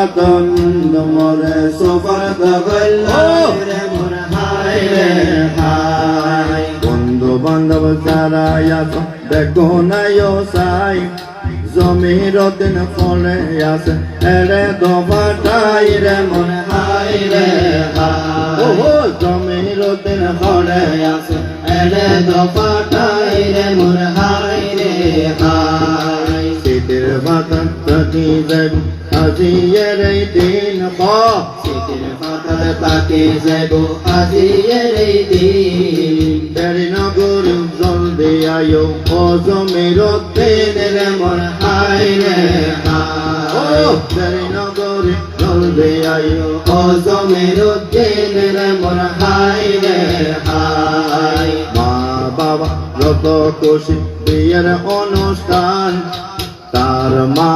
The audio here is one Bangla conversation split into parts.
আতন মরে সফর গগল্লারে মোর হাই রে হাই বন্ধু বান্ধব যারা আছো দেখো না সাই জমির দিন ফলে আছে এরে দফাটাই রে মোর হাই রে হাই ও জমির দিন ফলে আছে এরে দফাটাই রে মোর হাই রে হাই শীতের বাতাস তাকি যাব আজি এই দিন শীতের বাতাস তাকি যাব আজি এই দিন দেরি নগর জলদি আয়ো ও জমির দিন রে মোর হাই রে হাই ও দেরি নগর জলদি আয়ো ও জমির দিন রে মোর হাই রে হাই মা বাবা যত খুশি বিয়ের অনুষ্ঠান তার মা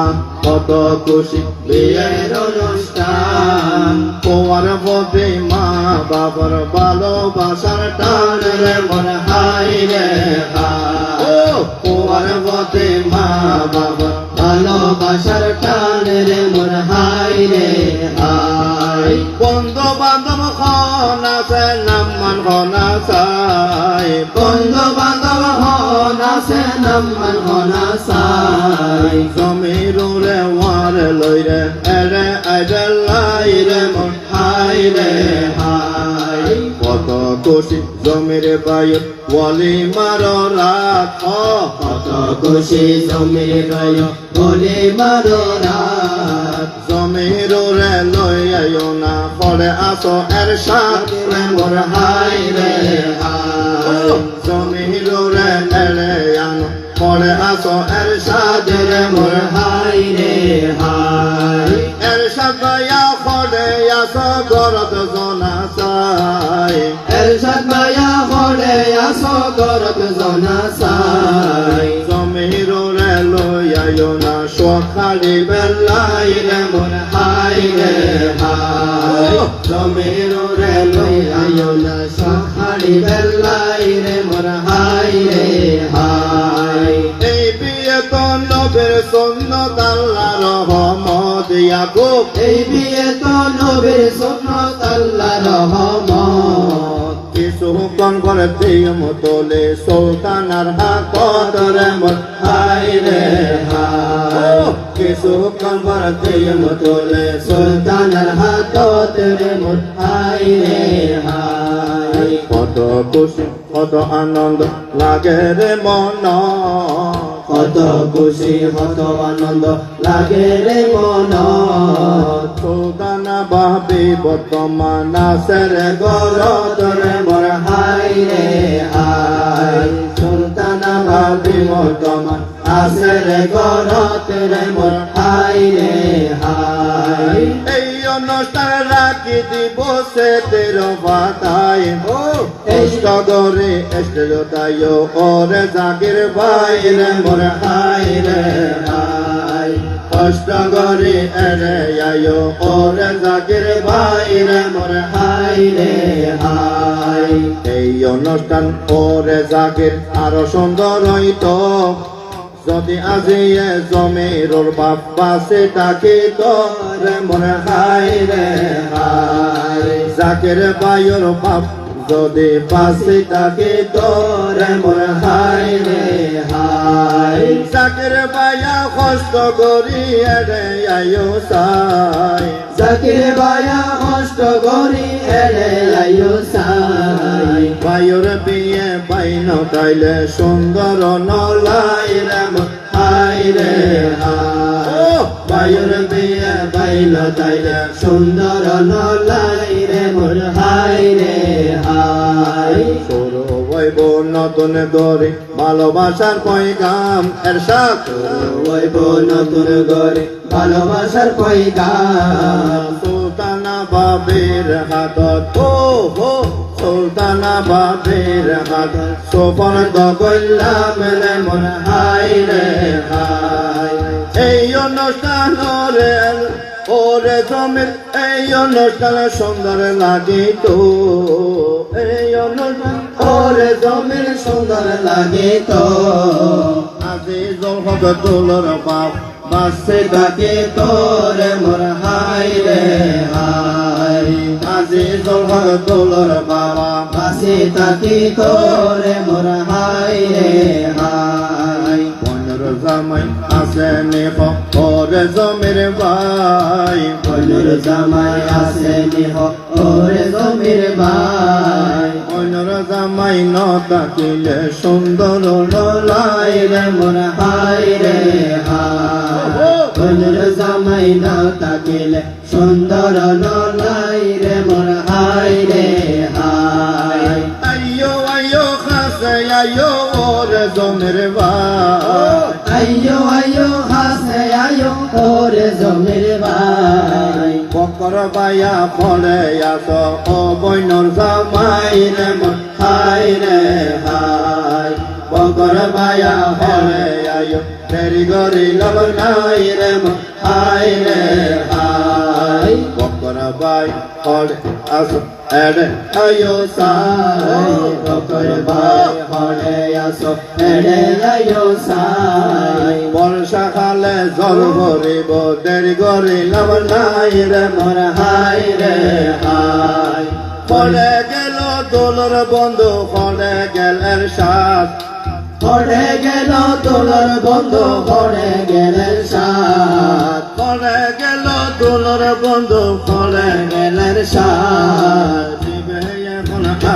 কত খুশি বিয়ের অনুষ্ঠান পোয়ার পথে মা বাবার ভালোবাসার টান রে মোর হাই রে হাই ও পোয়ার পথে মা বাবার ভালোবাসার টান রে মোর হাই রে হাই বন্ধু বান্ধব খন আছে নাম্মান খন আসাই বন্ধু বান্ধব খন আছে নাম্মান খন আসাই জমির রে ওয়ার লই রে এরে আইডালাই রে মোর হাই রে হাই কত খুশি জমির বায়ু ওয়ালি মারো রাত কত খুশি জমির বায়ু ওয়ালি মারো রাত জমির রে লই আয়ো না পরে আসো এর সাথে রে মোর হাই রে হাই জমির রে এরে আনো পরে আসো এর সাথে রে মোর হাই রে হাই এর সাথে পরে আসো গরত জনা চাই এর সাথে পরে আসো গরত জনা চাই জমির রে লই আয়ো না সকালে বেলাই রে মোর হাই রে হাই জমির রে লই আয়ো না সকালে বেলাই রে মোর হাই রে হাই এই বিয়ে তো নবের সুন্নত আল্লাহর রহমত ইয়াকুব এই বিয়ে তো নবের সুন্নত আল্লাহর রহমত কিছু কন করে দিম তোলে সুলতানার হাকত রে মোর হাই রে হাই কিছু কন করে দিম তোলে সুলতানার হাকত রে মোর হাই রে হাই কত খুশি কত আনন্দ লাগে রে মন কত খুশি কত আনন্দ লাগে রে মন সুলতানা ভাবি বর্তমান আছে রে গরত রে মোর হাই রে হাই সুলতানা ভাবি বর্তমান আছে রে গরত রে মোর হাই রে হাই এই অনুষ্ঠান রাখি দিব সে তের বাতায় ও এষ্টগরে এষ্টলতায় ওরে জাগির ভাই রে মোর হাই রে হাই অষ্টগরে এরে আয়ো ওরে জাগির ভাই রে মোর হাই রে হাই এই অনুষ্ঠান ওরে জাগির আরো সুন্দর হইতো যদি আজি জমির বাপ পাশে তাকে তো রে মোর হাই রে হাই জাকের বায়ুর বাপ যদি পাশে তাকে তো রে মোর হাই রে হাই জাকের বায়া কষ্ট করি রে আয়ো সাই জাকের বায়া কষ্ট করি রে আয়ো সাই বায়ুর বিয়ে বাইন তাইলে সুন্দর নলাই রে মোর হাই রে হাই বায়ুর বিয়ে বাইন তাইলে সুন্দর নলাই রে মোর হাই রে হাই সরো হইব নতুন গরে ভালোবাসার পয়গাম এরশাদ হইব নতুন গরে ভালোবাসার পয়গাম সুলতানা বাবের হাতত ও হো সুলতানা বাবের হাতত সোপন গগল্লাম রে মোর হাই রে হাই এই অনুষ্ঠান রে ওরে জমির এই অনুষ্ঠান সুন্দর লাগিত এই অনুষ্ঠান ওরে জমির সুন্দর লাগিত আজি জল হবে তোলর বাপ পাশে তাকে তোরে মোর হাই রে হাই আজিজুল হক দৌলর বাবা পাশে তাকে তোরে মোর হাই রে হাই বনর জামাই আসেনি ওরে জমির ভাই বনর জামাই আসেনি ওরে জমির ভাই বনর জামাই ন তাকিলে সুন্দর লাই রে মোর হাই রে হাই বনর জামাই ন তাকিলে সুন্দর লাই রে মোর হাই রে হাই আইয়ো আইয়ো খাসে আইয়ো ওরে জমির ভাই আইয়ো আইয়ো হাসে আইয়ো ওরে জমির ভাই বকর বায়া ফলে আস ও বইনর জামাই রে মোর হাই রে হাই বকর বায়া ফলে আইয়ো তেরি গরি লব নাই রে মোর হাই রে হাই বকর বাই ফলে আস এড়ে আইয়ো সাই বকর বাই ফলে আস এড়ে আইয়ো সাই বর্ষাকালে জল ভরিব দেরি গরি লব নাই রে মোর হাই রে হাই ফলে গেল দোলর বন্ধু ফলে গেল এরশাদ ফলে গেল দোলর বন্ধু ফলে গেল এরশাদ ফলে গেল দোলর বন্ধু ফলে গেল এরশাদ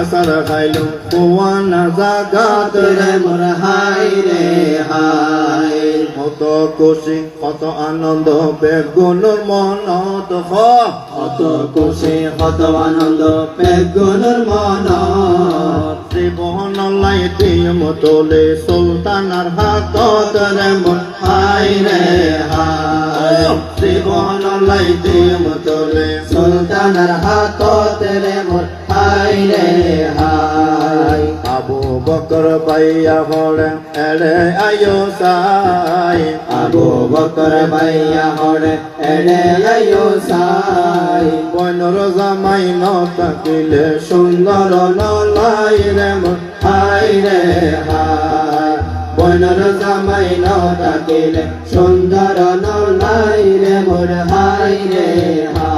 আসার খাইলো কোয়ানা জাগাত রে মোর হাই রে হাই কত খুশি কত আনন্দ বেগুনুর মনত কত খুশি কত আনন্দ বেগুনুর মনত জীবন লাইতে মতলে সুলতানার হাতত রে মোর হাই রে হাই জীবন লাইতে মতলে সুলতানার হাতত রে মোর হাই রে হাই আবু বকর ভাইয়া হলে এড়ে আয়ো সাই আবু বকর ভাইয়া হলে এড়ে আয়ো সাই বনর জামাই ন তাকিলে সুন্দর লাই রে মোর হাই রে হাই বনর জামাই ন তাকিলে সুন্দর লাই রে মোর হাই রে হাই